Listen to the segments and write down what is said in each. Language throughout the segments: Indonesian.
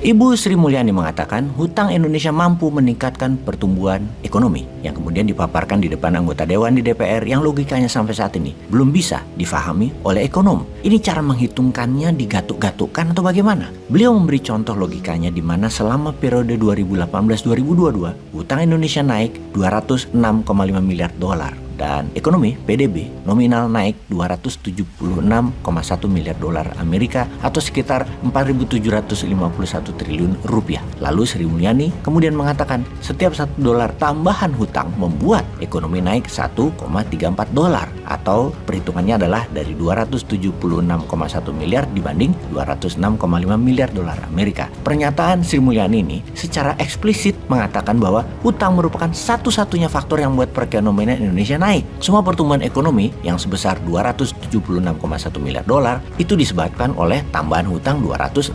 Ibu Sri Mulyani mengatakan hutang Indonesia mampu meningkatkan pertumbuhan ekonomi yang kemudian dipaparkan di depan anggota Dewan di DPR yang logikanya sampai saat ini belum bisa difahami oleh ekonom. Ini cara menghitungkannya digatuk-gatukkan atau bagaimana? Beliau memberi contoh logikanya di mana selama periode 2018-2022 hutang Indonesia naik 206,5 miliar dolar. Dan ekonomi PDB nominal naik 276,1 miliar dolar Amerika atau sekitar 4.751 triliun rupiah. Lalu Sri Mulyani kemudian mengatakan setiap $1 tambahan hutang membuat ekonomi naik 1,34 dolar atau perhitungannya adalah dari 276,1 miliar dibanding 206,5 miliar dolar Amerika. Pernyataan Sri Mulyani ini secara eksplisit mengatakan bahwa hutang merupakan satu-satunya faktor yang membuat perekonomian Indonesia naik. Semua pertumbuhan ekonomi yang sebesar 276,1 miliar dolar itu disebabkan oleh tambahan hutang 260,5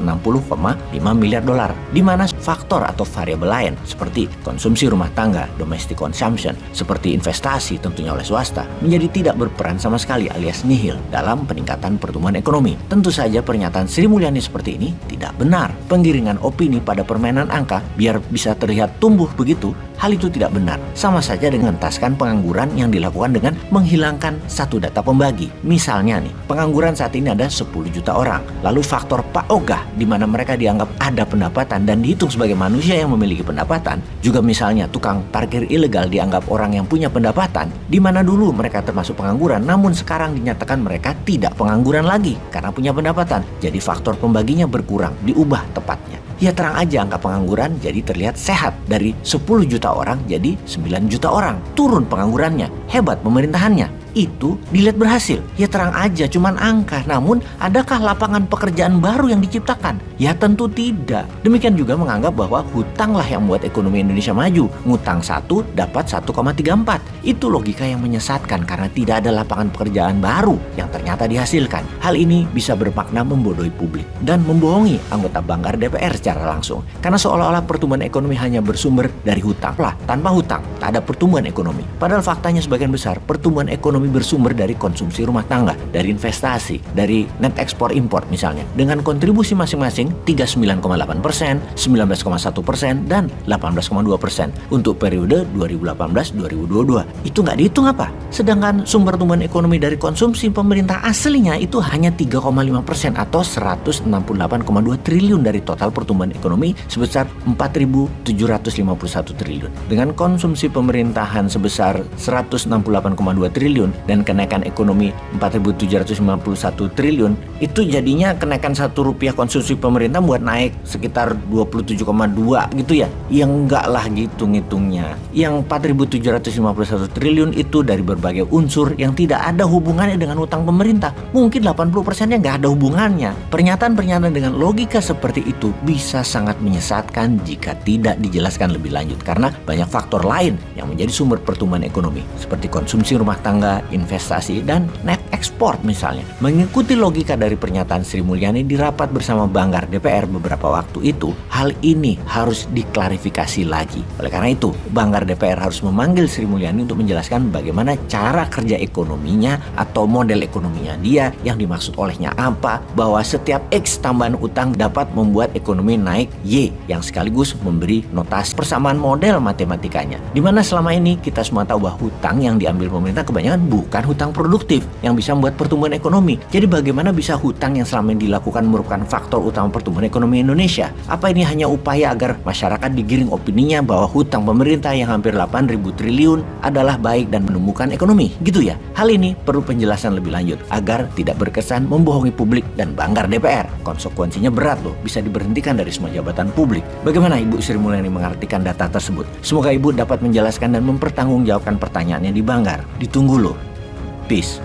miliar dolar, di mana faktor atau variabel lain seperti konsumsi rumah tangga, domestic consumption, seperti investasi tentunya oleh swasta menjadi tidak berperan sama sekali alias nihil dalam peningkatan pertumbuhan ekonomi. Tentu saja pernyataan Sri Mulyani seperti ini tidak benar. Penggiringan opini pada permainan angka biar bisa terlihat tumbuh begitu, hal itu tidak benar. Sama saja dengan mengentaskan pengangguran yang dilakukan dengan menghilangkan satu data pembagi. Misalnya nih, pengangguran saat ini ada 10 juta orang. Lalu faktor Pak Ogah di mana mereka dianggap ada pendapatan dan dihitung sebagai manusia yang memiliki pendapatan. Juga misalnya tukang parkir ilegal dianggap orang yang punya pendapatan, di mana dulu mereka termasuk pengangguran namun sekarang dinyatakan mereka tidak pengangguran lagi karena punya pendapatan. Jadi faktor pembaginya berkurang, diubah tepatnya. Ya terang aja angka pengangguran jadi terlihat sehat. Dari 10 juta orang jadi 9 juta orang. Turun penganggurannya. Hebat pemerintahannya. Itu dilihat berhasil. Ya terang aja cuman angka. Namun adakah lapangan pekerjaan baru yang diciptakan? Ya tentu tidak. Demikian juga menganggap bahwa hutanglah yang membuat ekonomi Indonesia maju. Ngutang 1 dapat 1,34. Itu logika yang menyesatkan karena tidak ada lapangan pekerjaan baru yang ternyata dihasilkan. Hal ini bisa bermakna membodohi publik dan membohongi anggota Banggar DPR secara langsung. Karena seolah-olah pertumbuhan ekonomi hanya bersumber dari hutang. Lah, tanpa hutang tak ada pertumbuhan ekonomi. Padahal faktanya sebagian besar pertumbuhan ekonomi bersumber dari konsumsi rumah tangga, dari investasi, dari net ekspor impor misalnya. Dengan kontribusi masing-masing 39,8%, 19,1%, dan 18,2% untuk periode 2018-2022. Itu nggak dihitung apa? Sedangkan sumber pertumbuhan ekonomi dari konsumsi pemerintah aslinya itu hanya 3,5% atau 168,2 triliun dari total pertumbuhan ekonomi sebesar 4.751 triliun. Dengan konsumsi pemerintahan sebesar 168,2 triliun dan kenaikan ekonomi 4.751 triliun, itu jadinya kenaikan Rp1 konsumsi pemerintah buat naik sekitar 27,2 gitu ya. Yang enggak lah gitu ngitungnya. Yang 4.751 triliun itu dari berbagai unsur yang tidak ada hubungannya dengan utang pemerintah. Mungkin 80%-nya nggak ada hubungannya. Pernyataan-pernyataan dengan logika seperti itu bisa sangat menyesatkan jika tidak dijelaskan lebih lanjut karena banyak faktor lain yang menjadi sumber pertumbuhan ekonomi seperti konsumsi rumah tangga, investasi, dan net ekspor misalnya. Mengikuti logika dari pernyataan Sri Mulyani di rapat bersama Banggar DPR beberapa waktu itu, hal ini harus diklarifikasi lagi. Oleh karena itu, Banggar DPR harus memanggil Sri Mulyani untuk menjelaskan bagaimana cara kerja ekonominya atau model ekonominya dia, yang dimaksud olehnya apa, bahwa setiap X tambahan utang dapat membuat ekonomi naik Y, yang sekaligus memberi notasi persamaan model matematikanya. Dimana selama ini kita semua tahu bahwa hutang yang diambil pemerintah kebanyakan bukan hutang produktif yang bisa membuat pertumbuhan ekonomi. Jadi bagaimana bisa hutang yang selama ini dilakukan merupakan faktor utama pertumbuhan ekonomi Indonesia? Apa ini hanya upaya agar masyarakat digiring opininya bahwa hutang pemerintah yang hampir 8.000 triliun adalah baik dan menumbuhkan ekonomi? Gitu ya? Hal ini perlu penjelasan lebih lanjut agar tidak berkesan membohongi publik dan Banggar DPR. Konsekuensinya berat loh, bisa diberhentikan dari semua jabatan publik. Bagaimana Ibu Sri Mulyani mengartikan data tersebut? Semoga Ibu dapat menjelaskan dan mempertanggungjawabkan pertanyaannya di Banggar. Ditunggu loh. Peace.